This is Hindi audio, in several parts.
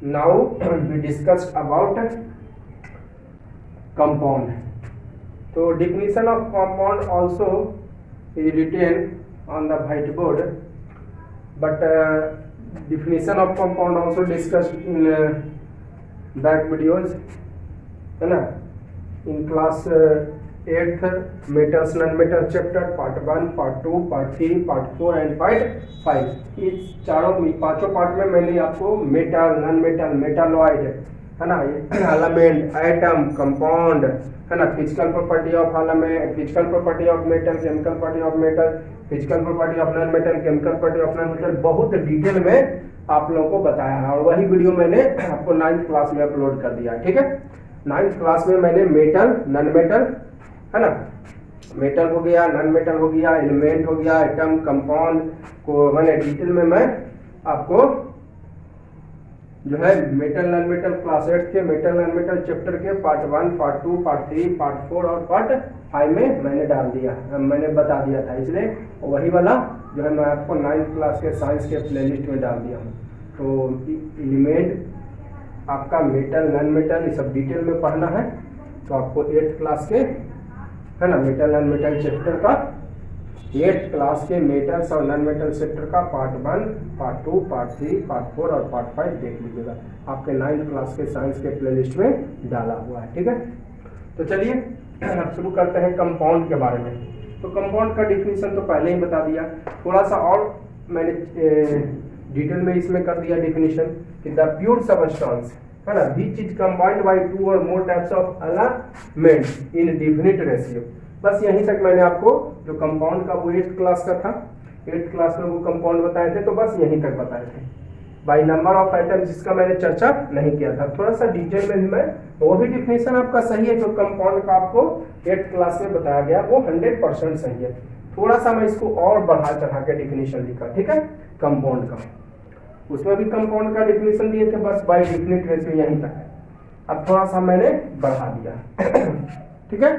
Now we discussed about compound. So definition of compound also is written on the whiteboard, but definition of compound also discussed in back videos, है ना, in class 8th metals non-metal chapter part 1, part 2, part 3, part 4 and part 5। इस पांचों पार्ट में मैंने आपको मेटल, नॉन मेटल, मेटालॉइड, है ना, एलिमेंट, एटम, कंपाउंड, है ना, physical property of element, physical property of metal, chemical property of metal, physical property of non metal, chemical property of non metal, बहुत डिटेल में आप लोगों को बताया है। और वही वीडियो मैंने आपको 9th क्लास में अपलोड कर दिया, ठीक है। 9th क्लास में मैंने मेटल, नॉन मेटल, है ना, मेटल हो गया, नॉन मेटल हो गया, एलिमेंट हो गया, एटम, कंपाउंड को मैंने डिटेल में मैं आपको जो है मेटल नॉन मेटल क्लास 8 के मेटल नॉन मेटल चैप्टर के पार्ट 1, पार्ट 2, पार्ट 3, पार्ट 4 और पार्ट 5 में मैंने डाल दिया, मैंने बता दिया था। इसलिए वही वाला जो है मैं आपको 9th क्लास के साइंस के प्लेलिस्ट में डाल दिया हूँ। तो एलिमेंट आपका मेटल, नॉन मेटल, ये सब डिटेल में पढ़ना है तो आपको 8th क्लास के, है ना, मेटल नॉन मेटल चैप्टर का 8th क्लास के मेटल्स और नॉन मेटल चैप्टर का पार्ट 1, पार्ट 2, पार्ट 3, पार्ट 4 और पार्ट 5 देख लीजिएगा, आपके 9th क्लास के साइंस के प्लेलिस्ट में डाला हुआ है, ठीक है। तो चलिए अब शुरू करते हैं कंपाउंड के बारे में। तो कंपाउंड का डिफिनीशन तो पहले ही बता दिया, थोड़ा सा और मैंने डिटेल में इसमें कर दिया डिफिनीशन कि द प्योर सबस्टेंस, है ना, विच इज कंबाइंड बाय 2 और more types of element in definite ratio. बस यहीं तक मैंने आपको जो कंपाउंड का वो 8th क्लास का था, 8th क्लास में वो कंपाउंड बताए थे, तो बस यहीं तक बताए थे। बाय नंबर ऑफ आइटम जिसका मैंने चर्चा नहीं किया था, थोड़ा सा डिटेल में भी मैं, वो भी डिफिनेशन आपका सही है जो कंपाउंड का आपको 8th क्लास में बताया गया वो 100% सही है। थोड़ा सा मैं इसको और बढ़ा चढ़ा के डिफिनेशन लिखा, ठीक है, कंपाउंड का। उसमें भी कंपाउंड का डिफिनेशन दिए थे, बस बाय डिफिनिट रेशियो यहीं तक है। अब थोड़ा सा मैंने बढ़ा दिया ठीक है।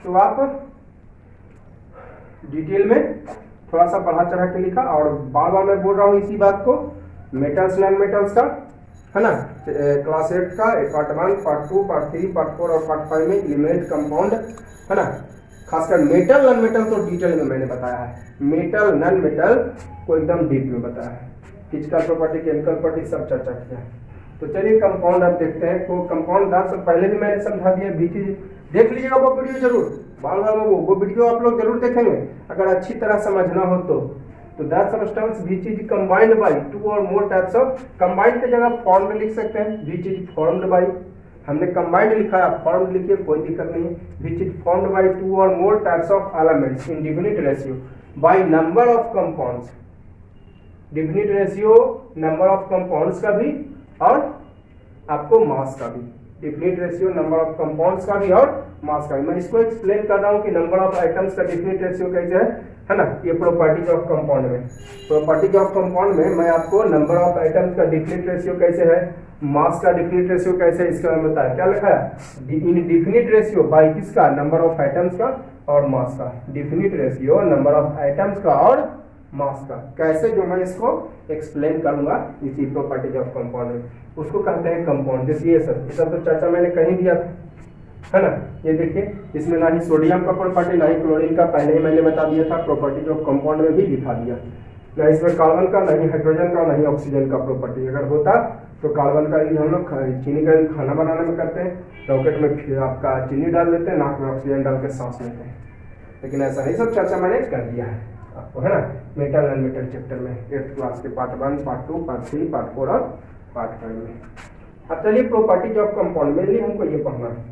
तो आप डिटेल में थोड़ा सा बढ़ा चढ़ा के लिखा, और बार बार मैं बोल रहा हूँ इसी बात को, मेटल्स नॉन मेटल्स का, है ना, क्लास 8 का पार्ट 1, पार्ट 2, पार्ट 3, पार्ट 4 और पार्ट 5 में एलिमेंट, कंपाउंड, है ना, खासकर मेटल नॉन मेटल तो डिटेल में मैंने बताया है, मेटल नॉन मेटल को एकदम डीप में बताया है, फिजिकल प्रॉपर्टी, केमिकल प्रॉपर्टी सब चर्चा किया है। तो चलिए कंपाउंड अब देखते हैं। तो कंपाउंड दांत से पहले भी मैंने समझा दिया, बीच देख लीजिएगा वो वीडियो जरूर, बार बार वो वीडियो आप लोग जरूर देखेंगे अगर अच्छी तरह समझना हो तो। That substance which is combined by 2 और मोर टाइप्स ऑफ, कंबाइंड की जगह फॉर्म्ड लिख सकते हैं, विच इज फॉर्म्ड बाय, हमने कंबाइंड लिखा है, फॉर्म्ड लिखिए कोई दिक्कत नहीं है, विच इज फॉर्म्ड बाय 2 और more types of elements in definite ratio by number of compounds. Definite ratio number of compounds का भी और आपको मास का भी, definite ratio number of compounds का भी और मास का भी। मैं इसको एक्सप्लेन कर रहा हूँ कि नंबर ऑफ आइटम्स का डिफिनिट रेशियो कैसे है ना, ये प्रॉपर्टीज ऑफ कंपाउंड में, प्रॉपर्टीज ऑफ कंपाउंड में मैं आपको नंबर ऑफ आइटम्स का डिफिनिट रेशियो कैसे है, मास का डिफिनिट रेशियो कैसे है, इसका मैं बताया। क्या लिखा है, इन डिफिनिट रेशियो बाय किसका, नंबर ऑफ आइटम्स का और मास का, definite ratio number of items का और मास का, कैसे जो मैं इसको एक्सप्लेन करूंगा इसी प्रॉपर्टीज ऑफ कंपाउंड में, उसको कहते हैं कंपाउंड। जैसे ये सब तो चर्चा मैंने कहीं दिया था, है ना। ये देखिए इसमें ना ही सोडियम का प्रॉपर्टी ना ही क्लोरीन का, पहले ही मैंने बता दिया था, प्रॉपर्टीज ऑफ कंपाउंड में भी लिखा दिया, ना इसमें कार्बन का, ना ही हाइड्रोजन का, ना ही ऑक्सीजन का प्रॉपर्टी। अगर होता तो कार्बन का यूज हम लोग चीनी का खाना बनाने में करते हैं, रॉकेट में फिर आपका चीनी डाल देते हैं, नाक में ऑक्सीजन डाल के सांस लेते हैं, लेकिन ऐसा नहीं, सब चर्चा मैंने कर दिया है आपको, है ना, मेटल नॉन मेटल चैप्टर में 8th क्लास के पार्ट 1, पार्ट 2, पार्ट 3, पार्ट 4 और पार्ट 5 में। अब चलिए प्रॉपर्टीज ऑफ कंपाउंड, मेनली हमको ये पढ़ना है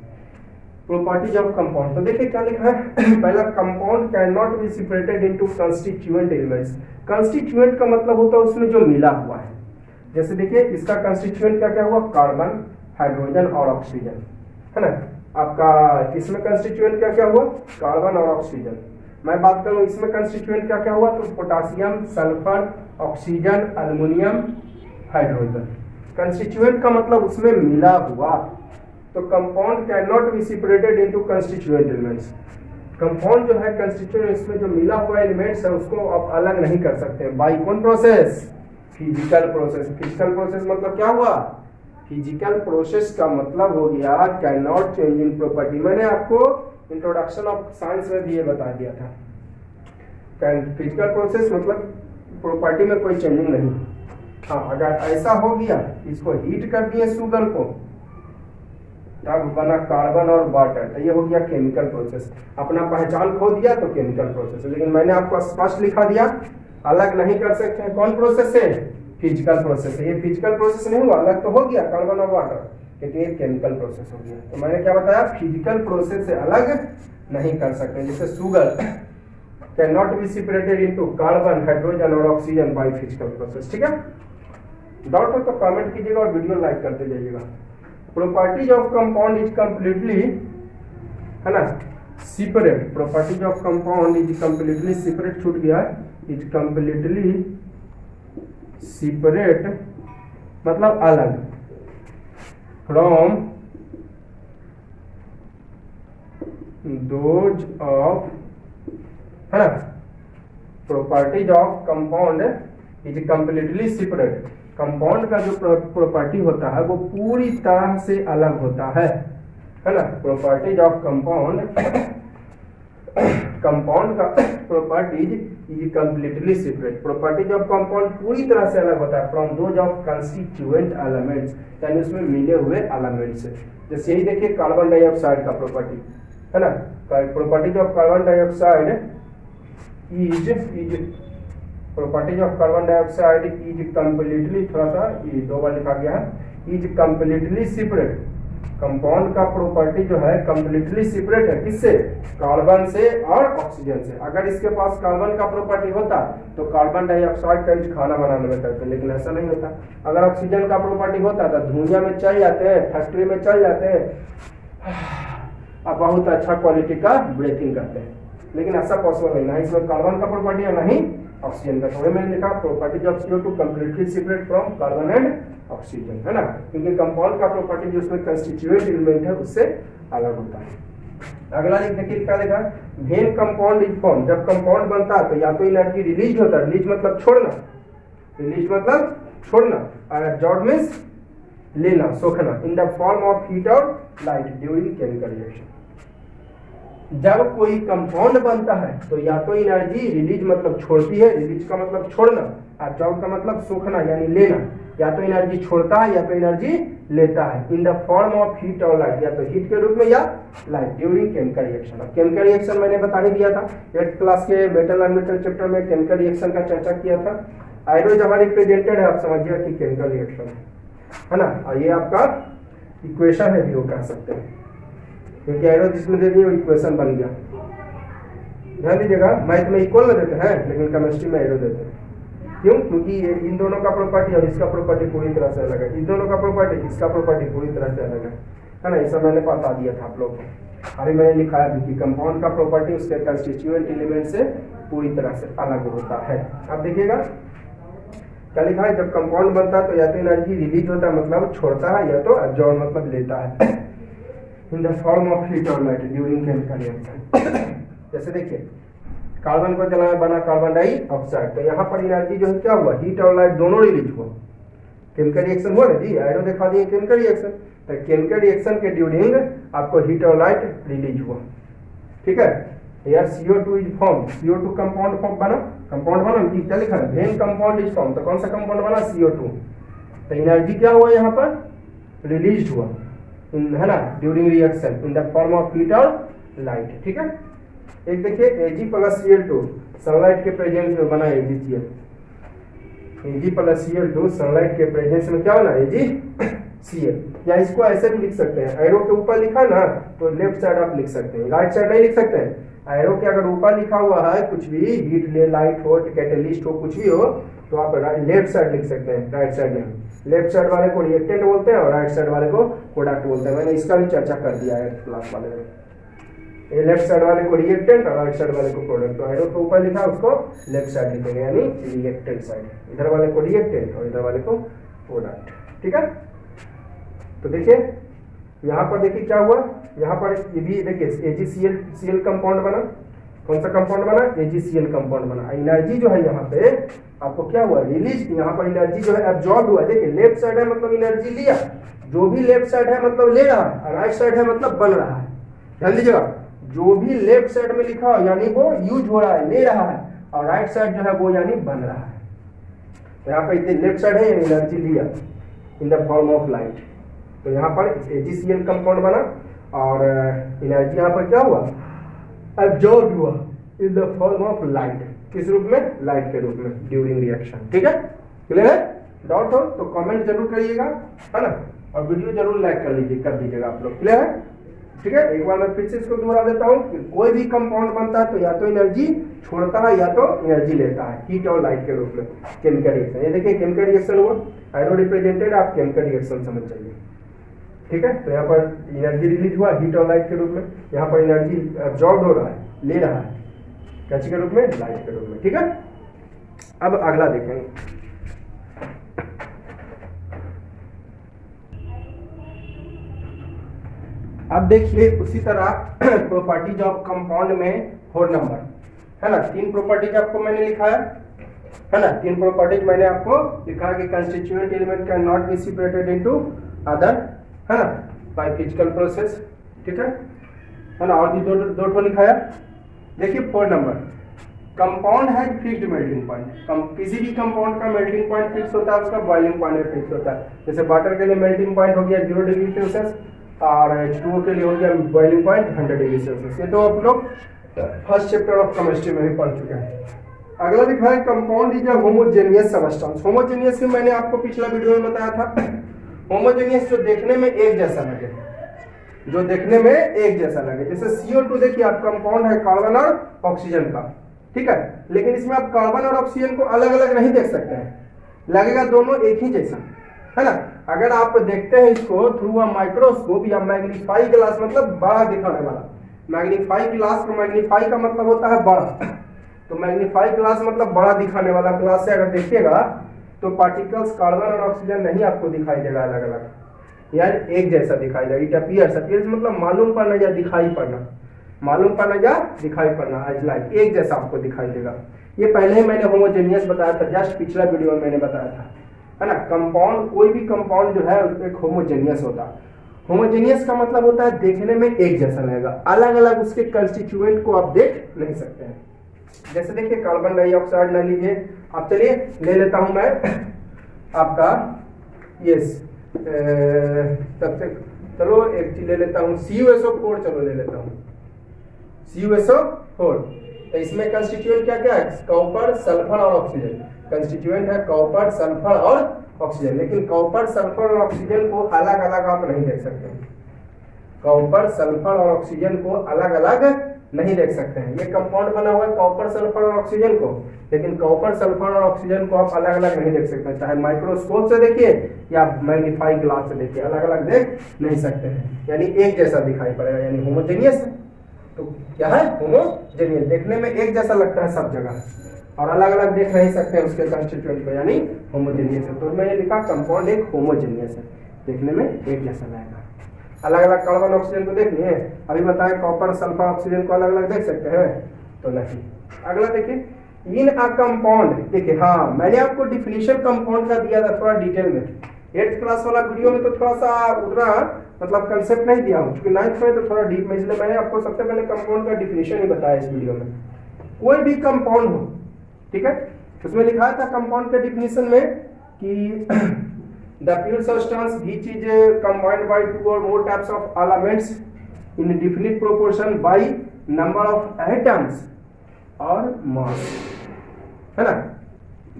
प्रॉपर्टीज ऑफ कंपाउंड। तो देखिए क्या लिखा है पहला, compound can not be separated into constituent elements. Constituent का मतलब होता है उसमें जो मिला हुआ है, जैसे देखिए इसका कंस्टिट्यूएंट क्या क्या हुआ, कार्बन, हाइड्रोजन और ऑक्सीजन, है ना। आपका इसमें कंस्टिट्यूएंट क्या क्या हुआ, कार्बन और ऑक्सीजन। मैं बात करूं इसमें कंस्टिट्यूएंट क्या क्या हुआ, तो potassium, sulphur, oxygen, aluminium, hydrogen. Constituent का मतलब उसमें मिला हुआ। तो compound can not be separated into constituent elements. Compound जो है कंस्टिट्यूएंट, इसमें जो मिला हुआ एलिमेंट्स है उसको आप अलग नहीं कर सकते बाय कौन process, physical process. Physical process मतलब क्या हुआ? फिजिकल प्रोसेस का मतलब हो गया can not change in property. मैंने आपको इंट्रोडक्शन ऑफ साइंस में भी ये बता दिया था। फिजिकल प्रोसेस मतलब प्रॉपर्टी में कोई चेंजिंग नहीं। हाँ, अगर ऐसा हो गया, इसको हीट कर दिए शुगर को, तब बना कार्बन और वाटर, तो ये हो गया केमिकल प्रोसेस। अपना पहचान खो दिया तो केमिकल प्रोसेस है। लेकिन मैंने आपको स्पष्ट लिखा दिया, अलग नहीं कर सकते हैं। कौन प्रोसेस है? फिजिकल प्रोसेस है। ये फिजिकल प्रोसेस नहीं हुआ, अलग तो हो गया कार्बन और वाटर, लेकिन ये केमिकल प्रोसेस हो गया। तो मैंने क्या बताया? फिजिकल प्रोसेस से अलग नहीं कर सकते। जैसे sugar cane not be separated into carbon, hydrogen और ऑक्सीजन बाय फिजिकल प्रोसेस। ठीक है, डाउट हो तो कमेंट कीजिएगा और वीडियो लाइक करते जाइएगा। Properties of compound is completely, है ना, separate. Properties of compound is completely separate, छूट गया, इज कंप्लीटली सेपरेट मतलब अलग, फ्रॉम दोज ऑफ, है ना, properties of compound is completely separate. Compound का जो प्रॉपर्टी होता है वो पूरी तरह से अलग होता है ना। प्रॉपर्टीज ऑफ कंपाउंड, कंपाउंड का properties is completely separate. Properties of compound पूरी तरह से अलग होता है from those of constituent elements, यानी उसमें मिले हुए एलिमेंट से। जैसे यही देखिए कार्बन डाइऑक्साइड का प्रॉपर्टी, है ना, properties of carbon dioxide is properties of carbon dioxide is completely, थोड़ा सा ये दो बार लिखा गया है, इज कंप्लीटली सेपरेट। कंपाउंड का प्रॉपर्टी जो है कंप्लीटली सेपरेट है, किससे? कार्बन से और ऑक्सीजन से। अगर इसके पास कार्बन का प्रॉपर्टी होता तो कार्बन डाइऑक्साइड का यूज खाना बनाने में करते, लेकिन ऐसा नहीं होता। अगर ऑक्सीजन का प्रॉपर्टी होता तो धुइयां में चल जाते हैं, फैक्ट्री में चल जाते हैं, अब बहुत अच्छा क्वालिटी का ब्रेथिंग करते हैं, लेकिन ऐसा पॉसिबल नहीं। ना इसमें कार्बन का प्रॉपर्टी है, नहीं ऑक्सीजन का। थोड़े मैंने लिखा properties of CO2 completely separate from carbon and oxygen, है ना, क्योंकि कंपाउंड का प्रॉपर्टी जो उसमें कंस्टिट्यूएंट एलिमेंट है उससे अलग होता है। अगला देखिए क्या लिखा, व्हेन कंपाउंड इज फॉर्म, जब कंपाउंड बनता है तो या तो एनर्जी रिलीज होता है, रिलीज मतलब छोड़ना, रिलीज मतलब छोड़ना, और एब्जॉर्ब मींस लेना, सोखना, in the form of heat और लाइट ड्यूरिंग केमिकल रिएक्शन। जब कोई कंपाउंड बनता है तो या तो एनर्जी रिलीज मतलब छोड़ती है, रिलीज का मतलब छोड़ना, एब्जॉर्ब का मतलब सोखना यानी लेना, या तो एनर्जी छोड़ता है या तो एनर्जी लेता है, इन द फॉर्म ऑफ हीट और लाइट, या तो हीट के रूप में या light during chemical reaction. Chemical reaction मैंने बता ही दिया था 8th क्लास के मेटल एंड मेटल चैप्टर में केमिकल रिएक्शन का चर्चा किया था। आयरो जब रिप्रेजेंटेड है, आप समझिए कि केमिकल रिएक्शन है ना, और ये आपका इक्वेशन है भी वो कह सकते हैं, क्योंकि एरो जिसमें दे दिए वो इक्वेशन बन गया। ध्यान दीजिएगा, मैथ में इक्वल न देते हैं लेकिन केमिस्ट्री में एरो देते हैं। क्यों? क्योंकि इन दोनों का प्रॉपर्टी और इसका प्रॉपर्टी पूरी तरह से अलग है, इन दोनों का प्रॉपर्टी इसका प्रॉपर्टी पूरी तरह से अलग है ना। ये सब मैंने बता दिया था आप लोग को, अभी मैंने लिखाया भी कि कंपाउंड का प्रॉपर्टी उसके कंस्टिट्यूएंट एलिमेंट से पूरी तरह से अलग होता है। अब देखिएगा क्या लिखा है, जब कंपाउंड बनता है तो या तो एनर्जी रिलीज होता है मतलब छोड़ता है, या तो एब्जॉर्ब मतलब लेता है, इन द फॉर्म ऑफ हीट और लाइट ड्यूरिंग केमिकल रिएक्शन। जैसे देखिए कार्बन को जलाया, बना कार्बन डाइऑक्साइड, तो यहाँ पर एनर्जी जो है क्या हुआ, हीट और लाइट दोनों रिलीज हुआ, केमिकल रिएक्शन हुआ ना जी। एरो दिखा दिए केमिकल रिएक्शन, तो केमिकल रिएक्शन के ड्यूरिंग आपको हीट और लाइट रिलीज हुआ, ठीक है। यार CO2 is form, CO2 compound form बना, कंपाउंड बना जी, क्या लिखा है, व्हेन कंपाउंड इज फॉर्म, तो कौन सा कंपाउंड बना, CO2, तो एनर्जी क्या हुआ यहाँ पर, रिलीज हुआ, है ना, during reaction in the form of heat और लाइट, ठीक है। एक देखिए Ag प्लस Cl2 सनलाइट के प्रेजेंस में बना AgCl, Ag plus Cl2 sunlight के प्रेजेंस में क्या बना, AgCl। या इसको ऐसे भी लिख सकते हैं, एरो के ऊपर लिखा ना तो लेफ्ट साइड आप लिख सकते हैं, राइट साइड नहीं लिख सकते हैं। एरो के अगर ऊपर लिखा हुआ है कुछ भी, हीट ले, लाइट हो, कैटेलिस्ट हो, कुछ भी हो, तो आप लेफ्ट साइड लिख सकते हैं, राइट साइड नहीं। लेफ्ट साइड वाले को रिएक्टेंट बोलते हैं और राइट साइड वाले को प्रोडक्ट बोलते हैं। मैंने इसका भी चर्चा कर दिया है 8th क्लास वाले में। ये लेफ्ट साइड वाले को रिएक्टेंट और राइट साइड वाले को प्रोडक्ट, तो एरो के ऊपर लिखा उसको लेफ्ट साइड लिखेंगे, यानी रिएक्टेंट साइड, इधर वाले को रिएक्टेंट और इधर वाले को प्रोडक्ट, ठीक है। तो देखिए यहाँ पर देखिए क्या हुआ, यहाँ पर ये भी देखिए AgCl कंपाउंड बना, कौन सा कंपाउंड बना, AgCl कंपाउंड बना। एनर्जी जो है यहाँ पे आपको क्या हुआ, रिलीज, यहाँ पर एनर्जी जो है एब्जॉर्ब हुआ। देखिए लेफ्ट साइड है मतलब एनर्जी लिया, जो भी लेफ्ट साइड है मतलब ले रहा है, राइट साइड है मतलब बन रहा है। ध्यान दीजिएगा, जो भी लेफ्ट साइड में लिखा हो यानी वो यूज हो रहा है, ले रहा है, और राइट साइड जो है वो यानी बन रहा है। तो यहाँ पर लेफ्ट साइड है एनर्जी लिया इन द फॉर्म ऑफ लाइट, तो यहाँ पर AgCl कंपाउंड बना और एनर्जी यहाँ पर क्या हुआ, एब्जॉर्ब हुआ इन द फॉर्म ऑफ लाइट। किस रूप में, लाइट के रूप में ड्यूरिंग रिएक्शन। ठीक है, क्लियर है? डाउट हो तो कमेंट जरूर करिएगा, है ना, और वीडियो जरूर लाइक कर दीजिएगा आप लोग। क्लियर है? ठीक है, एक बार मैं फिर से इसको दोहरा देता हूँ कि कोई भी कंपाउंड बनता है तो या तो एनर्जी छोड़ता है या तो एनर्जी लेता है, हीट और लाइट के रूप में। केमिकल रिएक्शन, ये देखिए केमिकल रिएक्शन हुआ, एरो रिप्रेजेंटेड, आप केमिकल रिएक्शन समझ जाइए। ठीक है, तो यहाँ पर एनर्जी रिलीज हुआ हीट और लाइट के रूप में, यहाँ पर एनर्जी एब्जॉर्ब हो रहा है, ले रहा है, कैसे के रूप में, लाइट के रूप में। ठीक है, अब अगला देखेंगे। अब देखिए उसी तरह प्रॉपर्टीज ऑफ कंपाउंड में 4 नंबर है ना, 3 प्रॉपर्टीज आपको मैंने लिखा है ना, 3 प्रॉपर्टीज मैंने आपको लिखा है कि constituent element can not be separated into other, है ना, बाय फिजिकल प्रोसेस। ठीक है ना, और भी दो ठो लिखा है। देखिए 4 नंबर, कंपाउंड है फिक्स्ड मेल्टिंग पॉइंट। किसी भी कंपाउंड का मेल्टिंग पॉइंट फिक्स होता है, उसका बॉइलिंग पॉइंट भी फिक्स होता है। जैसे वाटर के लिए मेल्टिंग पॉइंट हो गया 0 डिग्री सेल्सियस और H2O के लिए हो गया बॉइलिंग पॉइंट 100 डिग्री सेल्सियस। ये तो आप लोग फर्स्ट चैप्टर ऑफ केमिस्ट्री में भी पढ़ चुके हैं। अगला लिखा है compound is a homogeneous substance. Homogeneous में मैंने आपको पिछला वीडियो में बताया था, होमोजेनियस जो देखने में एक जैसा लगे, जो देखने में एक जैसा लगे। जैसे CO2 देखिए आप, कंपाउंड है कार्बन और ऑक्सीजन का, ठीक है, लेकिन इसमें आप कार्बन और ऑक्सीजन को अलग अलग नहीं देख सकते हैं, लगेगा दोनों एक ही जैसा, है ना। अगर आप देखते हैं इसको थ्रू अ माइक्रोस्कोप या मैग्नीफाई ग्लास, मतलब बड़ा दिखाने वाला, मैग्नीफाई ग्लास को, मैग्नीफाई का मतलब होता है बड़ा, तो मैग्नीफाई ग्लास मतलब बड़ा दिखाने वाला ग्लास से अगर देखिएगा तो पार्टिकल्स कार्बन और ऑक्सीजन नहीं आपको दिखाई देगा अलग अलग, यानी एक जैसा दिखाई देगा। इट अपीयर्स, अपीयर्स मतलब मालूम पड़ना या दिखाई पड़ना, मालूम पड़ना या दिखाई पड़ना, एज लाइक एक जैसा आपको दिखाई देगा। ये पहले ही मैंने होमोजेनियस बताया था, जस्ट पिछला वीडियो में मैंने बताया था, है ना। कंपाउंड, कोई भी कंपाउंड जो है एक होमोजेनियस होता है। होमोजेनियस का मतलब होता है देखने में एक जैसा लगेगा, अलग अलग उसके कंस्टिट्यूएंट को आप देख नहीं सकते हैं। जैसे देखिए कार्बन डाइऑक्साइड ना लीजिए आप, चलिए ले लेता हूं मैं आपका यस तब तक, चलो एक चीज ले लेता हूं CuSO4, चलो ले लेता हूं CuSO4। तो इसमें कंस्टिट्यूएंट क्या क्या है, कॉपर, सल्फर और ऑक्सीजन। कंस्टिट्यूएंट है कॉपर, सल्फर और ऑक्सीजन, लेकिन कॉपर, सल्फर और ऑक्सीजन को अलग अलग आप नहीं देख सकते। कॉपर, सल्फर और ऑक्सीजन को अलग अलग नहीं देख सकते हैं। ये कंपाउंड बना हुआ है कॉपर, सल्फर और ऑक्सीजन को, लेकिन कॉपर, सल्फर और ऑक्सीजन को आप अलग अलग नहीं देख सकते, चाहे माइक्रोस्कोप से देखिए या मैग्नीफाई ग्लास से देखिए, अलग अलग देख नहीं सकते हैं, यानी एक जैसा दिखाई पड़ेगा, यानी होमोजेनियस है। तो क्या है, होमोजेनियस, देखने में एक जैसा लगता है सब जगह और अलग अलग देख नहीं सकते हैं उसके कंस्टिट्यूएंट को, यानी होमोजेनियस है। तो मैंने लिखा कंपाउंड एक होमोजेनियस है, देखने में एक जैसा लगेगा। अलग अलग कार्बन ऑक्सीजन को देख लिए, अभी बताए कॉपर, सल्फर, ऑक्सीजन को अलग अलग देख सकते हैं, तो नहीं। अगला देखिए इन अ कंपाउंड, देखिए हाँ मैंने आपको डिफिनीशन कंपाउंड का दिया था थोड़ा डिटेल में, 8th क्लास वाला वीडियो में तो थोड़ा सा उतना मतलब कंसेप्ट नहीं दिया हूँ, क्योंकि 9th में तो थोड़ा डीप में, इसलिए मैंने आपको सबसे पहले कंपाउंड का डिफिनीशन ही बताया इस वीडियो में। कोई भी कंपाउंड हो, ठीक है, उसमें लिखा था कंपाउंड के डिफिनीशन में कि the pure substance which is combined by 2 or more types of elements in definite proportion by number of atoms or mass, है ना।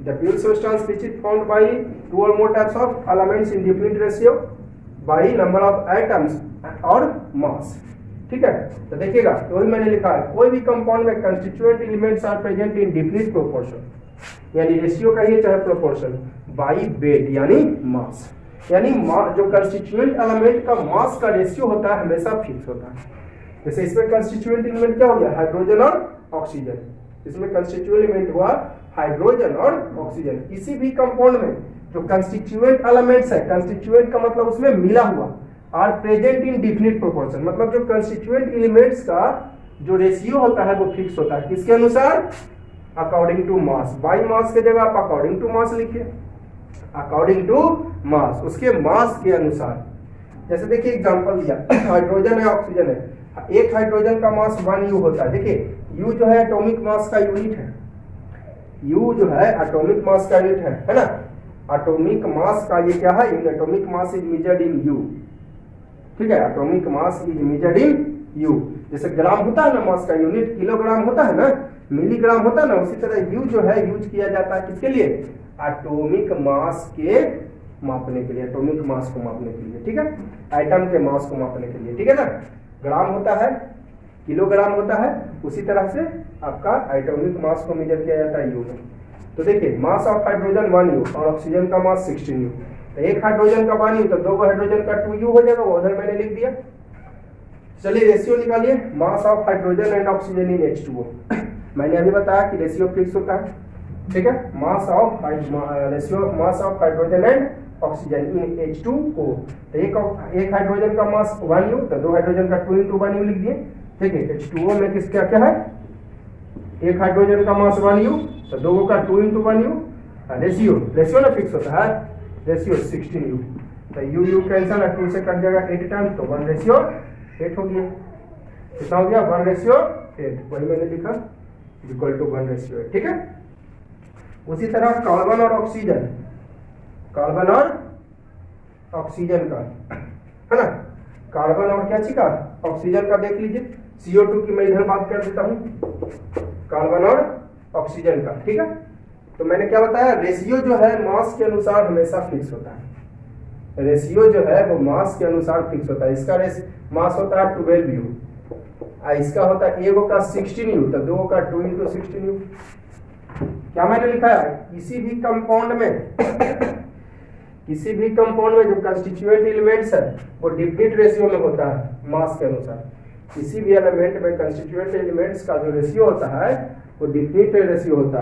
the pure substance which is formed by 2 or more types of elements in definite ratio by number of atoms or mass, ठीक है। तो देखिएगा तो वही मैंने लिखा है, कोई भी कंपाउंड में constituent elements are present in definite proportion, यानी रेशियो कहिए चाहे प्रोपोर्शन, बाई वेट यानी मास, यानी जो कंस्टिट्यूएंट एलिमेंट का मास का रेशियो होता है हमेशा फिक्स होता है। जैसे इसमें कंस्टिट्यूएंट एलिमेंट क्या हो गया, हाइड्रोजन और ऑक्सीजन, इसमें कंस्टिट्यूएंट एलिमेंट हुआ हाइड्रोजन और ऑक्सीजन। किसी भी कंपाउंड में जो कंस्टिट्यूएंट एलिमेंट्स है, कंस्टिट्यूएंट का मतलब उसमें मिला हुआ, are present in definite proportion, मतलब जो कंस्टिट्यूएंट एलिमेंट्स का जो रेशियो होता है वो फिक्स होता है, किसके अनुसार? According to mass. By mass की जगह आप अकॉर्डिंग टू मास लिखिए, अकॉर्डिंग टू मास, उसके मास के अनुसार। जैसे देखिए एग्जांपल दिया, हाइड्रोजन है ऑक्सीजन है, एक हाइड्रोजन का मास 1U होता है। देखिए U जो है एटॉमिक मास का यूनिट है, U जो है एटॉमिक मास का यूनिट है ना। एटॉमिक मास का ये क्या है? Atomic mass is measured in U, ठीक है, atomic mass is measured in U। जैसे ग्राम होता है ना मास का यूनिट, किलोग्राम होता है ना, मिलीग्राम होता है ना, उसी तरह U जो है यूज किया जाता है किसके लिए? एटॉमिक मास के मापने के लिए, एटॉमिक मास को मापने के लिए, ठीक है, एटम के मास को मापने के लिए, ठीक है ना। ग्राम होता है, किलोग्राम होता है, उसी तरह से आपका एटॉमिक मास को मेजर किया जाता है U में। तो देखिए मास ऑफ हाइड्रोजन 1U और ऑक्सीजन का मास 16U। तो एक हाइड्रोजन का 1U तो दो हाइड्रोजन का 2U हो जाएगा, वो उधर मैंने लिख दिया। चलिए रेशियो निकालिए, mass of hydrogen and oxygen in H2O। मैंने अभी बताया कि रेशियो फिक्स होता है, ठीक है, ratio mass of hydrogen and oxygen in H2O। तो एक हाइड्रोजन का मास 1U तो दो हाइड्रोजन का 2 × 1U लिख दिए, ठीक है। H2O में किस क्या क्या है? एक हाइड्रोजन का मास 1U तो दो का 2 × 1U। रेशियो ना फिक्स होता है, रेशियो 16U। तो U कैंसल है, 2 से कट जाएगा 8 टाइम्स, तो 1:8 हो गया। कितना हो गया? 1:8। वही मैंने लिखा इक्वल टू 1:8, ठीक है। उसी तरह कार्बन और ऑक्सीजन, कार्बन और ऑक्सीजन का है ना, कार्बन और क्या चीज का? ऑक्सीजन का देख लीजिए। CO2 की मैं इधर बात कर देता हूं, कार्बन और ऑक्सीजन का, ठीक है। तो मैंने क्या बताया? रेशियो जो है मास के अनुसार हमेशा फिक्स होता है, रेशियो जो है वो मास के अनुसार फिक्स होता है। इसका मास होता है 12U, इसका होता है एगो का 16U तो दो का 2 × 16U। क्या मैंने लिखा है? किसी भी कंपाउंड में किसी भी कंपाउंड में जो कंस्टिट्यूएंट एलिमेंट्स है वो डिफिनिट रेशियो में होता है मास के अनुसार। किसी भी एलिमेंट में कंस्टिट्यूएंट एलिमेंट्स का जो रेशियो होता है वो डिफिनिट रेशियो होता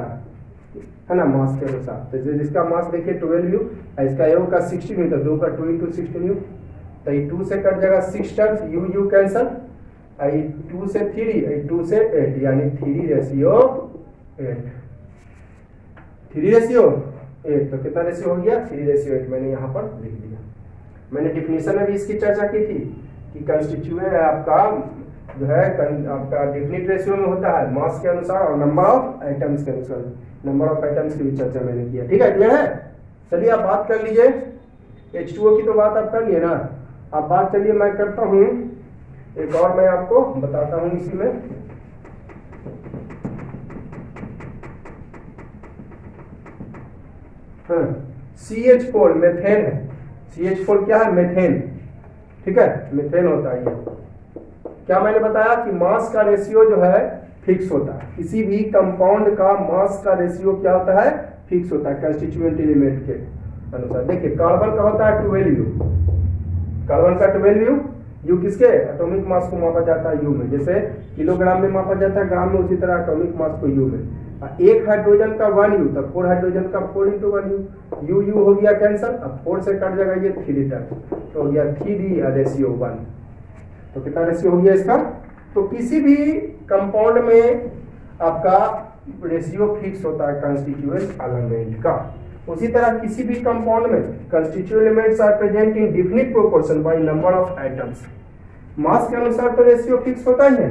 है ना, मास के अनुसार। तो जिसका मास देखिए 12U, इसका एगो का 16U तो दो का 2 × 16U। तो ये 2 से कट जाएगा 6 टाइम्स, U कैंसल, 2 से 3, 2 से 8, यानी 3:8। 3:8 तो कितना रेशियो हो गया? 3:8 मैंने यहाँ पर लिख दिया। मैंने डिफिनीशन में भी इसकी चर्चा की थी कि कंस्टिट्यूएंट आपका जो है आपका डिफिनिट रेशियो में होता है मास के अनुसार और नंबर ऑफ आइटम्स के अनुसार। नंबर ऑफ आइटम्स की भी चर्चा मैंने किया, ठीक है, क्लियर है। चलिए आप बात कर लीजिए, H2O की तो बात आप कर लिए ना, आप बात चलिए मैं करता हूँ एक और, मैं आपको बताता हूँ इसी में। CH4 मेथेन है, CH4 क्या है? मेथेन, ठीक है, मेथेन होता है ये। क्या मैंने बताया कि मास का रेशियो जो है फिक्स होता है, किसी भी कंपाउंड का मास का रेशियो क्या होता है? फिक्स होता है कंस्टिट्यूएंट एलिमेंट के अनुसार। देखिए कार्बन का होता है 12U, कार्बन का 12U, U किसके? एटॉमिक मास को मापा जाता है U में, जैसे किलोग्राम में मापा जाता है ग्राम में, उसी तरह एटॉमिक मास को U में। एक हाइड्रोजन का 1U तो 4 हाइड्रोजन का 4 × 1U, U हो गया कैंसल, अब 4 से कट जाएगा ये 3 टाइम्स, तो हो गया 3:1। तो कितना रेशियो हो गया इसका? तो किसी भी कंपाउंड में आपका रेशियो फिक्स होता है कंस्टिट्यूएंट एलिमेंट का। उसी तरह किसी भी कंपाउंड में constituent elements are present in definite proportion by number of items. Mass के अनुसार तो रेशियो फिक्स होता ही है,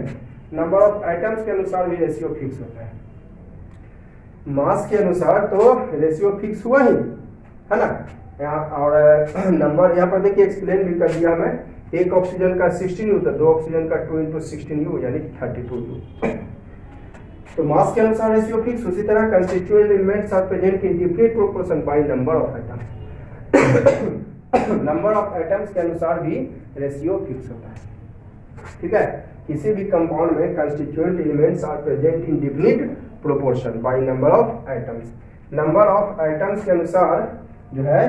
नंबर ऑफ आइटम्स के अनुसार भी रेशियो फिक्स होता है। मास के अनुसार तो रेशियो फिक्स हुआ ही है ना यहाँ, और नंबर यहाँ पर देखिए एक्सप्लेन भी कर दिया मैं। एक ऑक्सीजन का 16U तो दो ऑक्सीजन का 2 × 16U यानी 32U। तो मास के अनुसार रेशियो फिक्स, उसी तरह constituent elements are present in different proportion by number of items. Number of items के अनुसार भी रेशियो फिक्स होता है, ठीक है। किसी भी कंपाउंड में constituent elements are present in different proportion by number of items. Number of items के अनुसार जो है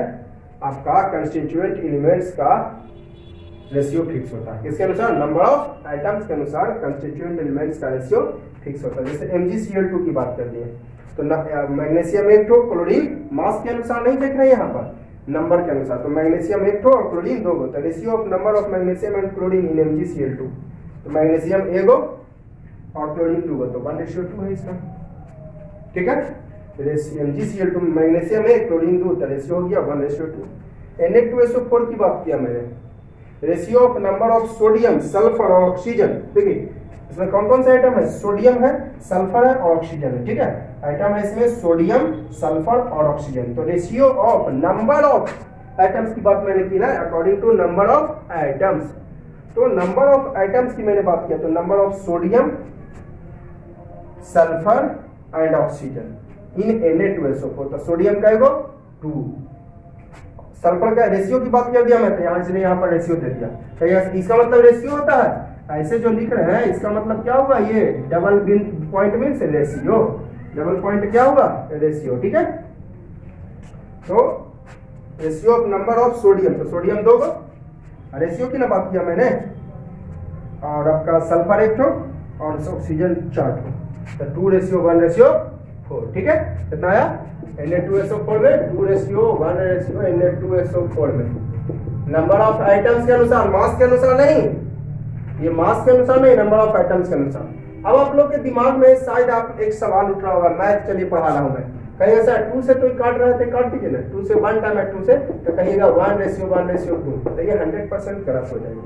आपका कंस्टिट्यूएंट एलिमेंट्स का रेशियो फिक्स होता है। किसके अनुसार? नंबर ऑफ आइटम्स के अनुसार कंस्टिट्यूएंट एलिमेंट्स का रेशियो फिक्स होता है। जैसे MgCl2 की बात कर ली है तो मैग्नीशियम 1 ठो, क्लोरीन मास के अनुसार नहीं देख रहे हैं यहाँ पर, नंबर के अनुसार। तो मैग्नीशियम 1 ठो और क्लोरीन 2 गो, तो ratio of number of magnesium and chlorine in MgCl2। तो मैग्नीशियम एगो और क्लोरीन 2 तो 1:2 है इसका, ठीक है। MgCl2 मैग्नीशियम है, क्लोरीन 2 तो रेशियो हो गया 1:2। Na2SO4 की बात किया मैंने, ratio of number of sodium, sulphur और ऑक्सीजन। देखिए इसमें कौन कौन से आइटम है, सोडियम है, सल्फर है और ऑक्सीजन है, ठीक है। आइटम है इसमें सोडियम, सल्फर और ऑक्सीजन। तो ratio of number of atoms की बात मैंने की ना, according to number of atoms. तो नंबर ऑफ एटम्स की मैंने बात किया, तो number of sodium, sulphur and oxygen in Na2SO4। तो सोडियम का 2, सल्फर का रेशियो की बात कर दिया मैं, तो यहाँ से यहाँ पर रेशियो दे दिया, तो इसका मतलब रेशियो होता है। ऐसे जो लिख रहे हैं इसका मतलब क्या होगा, ये double point means ratio, double point क्या होगा, रेशियो, ठीक है। तो ratio of number of sodium, तो सोडियम 2 रेशियो की ना बात किया मैंने, और आपका सल्फर 1 और ऑक्सीजन 4, तो 2:1:4, ठीक है। कितना आया, Na2SO4 में 2:1:4 Na2SO4 में। नंबर ऑफ आइटम्स के अनुसार, मास के अनुसार नहीं, ये मास के अनुसार नहीं, नंबर ऑफ आइटम्स के अनुसार। अब आप लोग के दिमाग में शायद आप एक सवाल उठ रहा होगा, मैथ चलिए पढ़ा रहा हूं मैं, कहीं ऐसा 2 से तो काट रहे थे, काट दीजिए ना, 2 से 1 टाइम है 2 से, तो कहिएगा 1:1:2, तो ये 100% गलत हो जाएगी।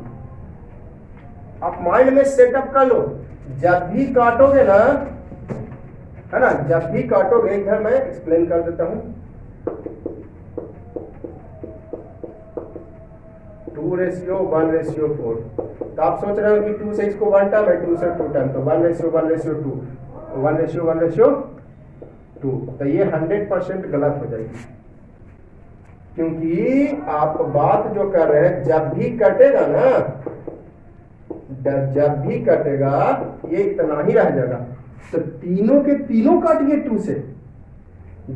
आप माइंड में सेटअप कर लो, जब भी काटोगे ना, है ना, जब भी काटोगे, इधर मैं एक्सप्लेन कर देता हूं, 2:1:4। तो आप सोच रहे हो कि 2 से इसको 1 टाइम है, 2 से 2 टाइम, तो 1:1:2, 1:1:2, तो ये 100% गलत हो जाएगी, क्योंकि आप बात जो कर रहे हैं, जब भी कटेगा ना, जब भी कटेगा ये इतना ही रह जाएगा, तो तीनों के तीनों काटिए 2 से,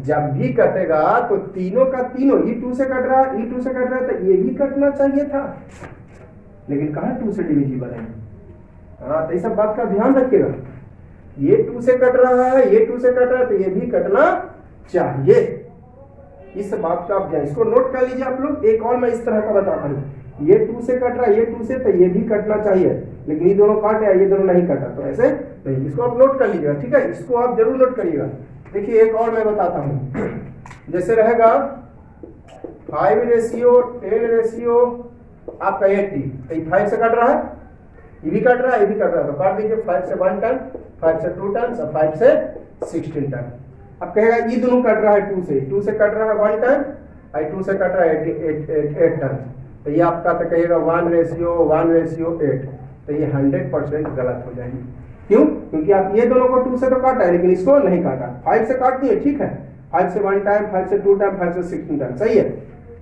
जब भी कटेगा तो तीनों का तीनों, ये 2 से कट रहा है, ये 2 से कट रहा है, तो ये भी कटना चाहिए था, लेकिन कहाँ 2 से डिविजिबल है। हाँ, तो इस सब बात का ध्यान रखिएगा, ये 2 से कट रहा है, ये 2 से कट रहा है, तो ये भी कटना चाहिए। इस बात का आप इसको नोट कर लीजिए आप लोग। एक और मैं इस तरह का बताता हूँ, ये 2 से कट रहा है, ये 2 से, तो ये भी कटना चाहिए, लेकिन ये दोनों काटे, ये दोनों नहीं कटा, तो ऐसे नहीं, इसको आप नोट कर लीजिएगा, ठीक है, इसको आप जरूर नोट करिएगा। देखिए एक और मैं बताता हूँ, जैसे रहेगा 5:10 आपका 80, तो ये 5 से कट रहा है, ये भी कट रहा है, ये भी कट रहा है, तो काट दीजिए 5 से 1 टाइम, 5 से 2 टाइम्स और 5 से 16 टाइम। अब कहेगा ये दोनों कट रहा है 2 से कट रहा है 1 टाइम, और 2 से कट रहा है 8 टाइम, तो ये आपका तो कहिएगा 1:1:8, तो ये 100% गलत हो जाएगी। क्यों? क्योंकि आप ये दोनों को 2 से तो काटा है, लेकिन इसको नहीं काटा। 5 से काट दिए, ठीक है, 5 से 1 टाइम, 5 से 2 टाइम, 5 से 16 टाइम, सही है,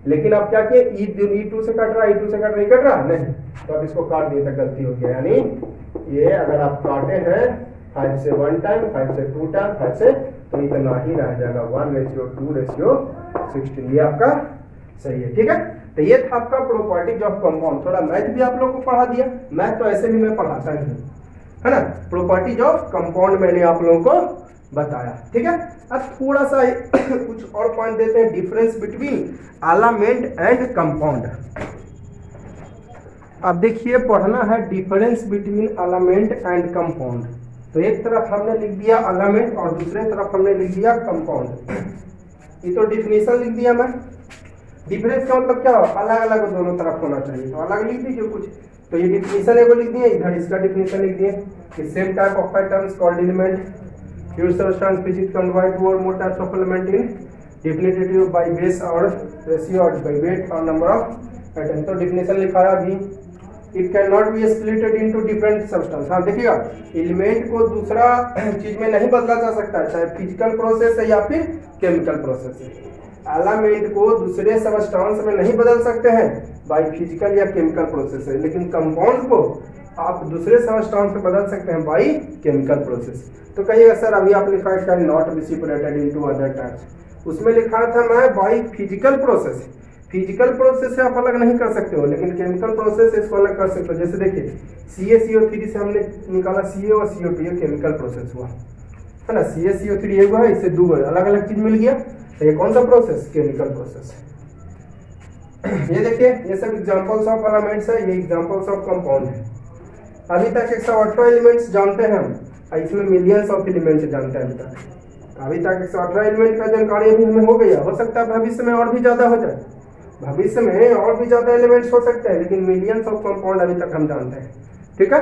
लेकिन आप क्या किए, ई 2 से कट रहा है, ई 2 से कट रहा है, कट रहा नहीं, तो आप इसको काट दिए, तो गलती हो गया। यानी ये अगर आप काटे हैं 5 से 1 टाइम, 5 से 2 टाइम, 5 से, तो इतना ही रह जाएगा 1:2:16, ये आपका सही है, ठीक है। तो ये था आपका प्रॉपर्टीज ऑफ कंपाउंड। थोड़ा मैथ भी आप लोगों को पढ़ा दिया, मैथ तो ऐसे भी मैं पढ़ाता ही हूँ, है ना। प्रॉपर्टीज ऑफ कंपाउंड मैंने आप लोगों को बताया, ठीक है। अब थोड़ा सा कुछ और पॉइंट देते हैं, difference between element and compound. अब देखिए पढ़ना है difference between element and compound. तो एक तरफ हमने लिख दिया एलिमेंट और दूसरे तरफ हमने लिख दिया कंपाउंड। ये तो डिफिनेशन लिख दिया मैं। डिफरेंस का मतलब क्या हो, अलग अलग दोनों तरफ होना चाहिए, तो अलग लिख दीजिए कुछ। तो ये डिफिनेशन एगो लिख दिए, इधर इसका डिफिनेशन लिख दिए कि same type of patterns called element, pure substance which is convert to और more types of element in definitive by base और रेशियो और बाय वेट और नंबर ऑफ पैटर्न। तो डिफिनेशन लिखा है अभी, it can not be splitted into different substance. हाँ देखिएगा, एलिमेंट को दूसरा चीज में नहीं बदला जा सकता है, चाहे फिजिकल प्रोसेस है या फिर केमिकल प्रोसेस है। एलिमेंट को दूसरे सब्सटेंस में नहीं बदल सकते हैं बाय फिजिकल या केमिकल प्रोसेस है, लेकिन कंपाउंड को आप दूसरे सब्सटेंस में बदल सकते हैं बाय केमिकल प्रोसेस। तो कहिएगा सर अभी आप लिखा है can not be separated into other types, उसमें लिखा था मैं by physical process. Physical process से आप अलग नहीं कर सकते हो, लेकिन केमिकल प्रोसेस से इसको अलग कर सकते हो। जैसे देखिए CaCO3 से हमने निकाला Ca और CO2, ये केमिकल प्रोसेस हुआ, है ना। CaCO3 ये हुआ, इससे दो अलग अलग चीज मिल गया, तो ये कौन सा प्रोसेस, केमिकल प्रोसेस। ये देखिए ये सब एग्जांपल्स ऑफ एलिमेंट्स है, ये एग्जांपल्स ऑफ कंपाउंड है। अभी तक 118 एलिमेंट्स जानते हैं हम, इसमें मिलियंस ऑफ एलिमेंट जानते हैं अभी तक 118 एलिमेंट का जानकारी अभी हमें हो गया, हो सकता है भविष्य में और भी ज़्यादा हो जाए, भविष्य में और भी ज़्यादा एलिमेंट्स हो सकते हैं, लेकिन मिलियंस ऑफ कंपाउंड अभी तक हम जानते हैं। ठीक है,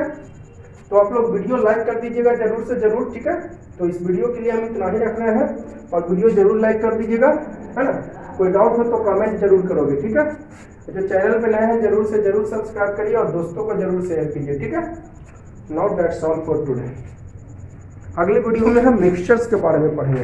तो आप लोग वीडियो लाइक कर दीजिएगा जरूर से जरूर। ठीक है, तो इस वीडियो के लिए हम इतना ही रखना है, और वीडियो जरूर लाइक कर दीजिएगा, है ना। कोई डाउट हो तो कमेंट जरूर करोगे। ठीक है, जो चैनल पे नए हैं जरूर से जरूर सब्सक्राइब करिए और दोस्तों को जरूर शेयर कीजिए। ठीक है, now that's all for today. अगले वीडियो में हम मिक्सचर्स के बारे में पढ़ेंगे।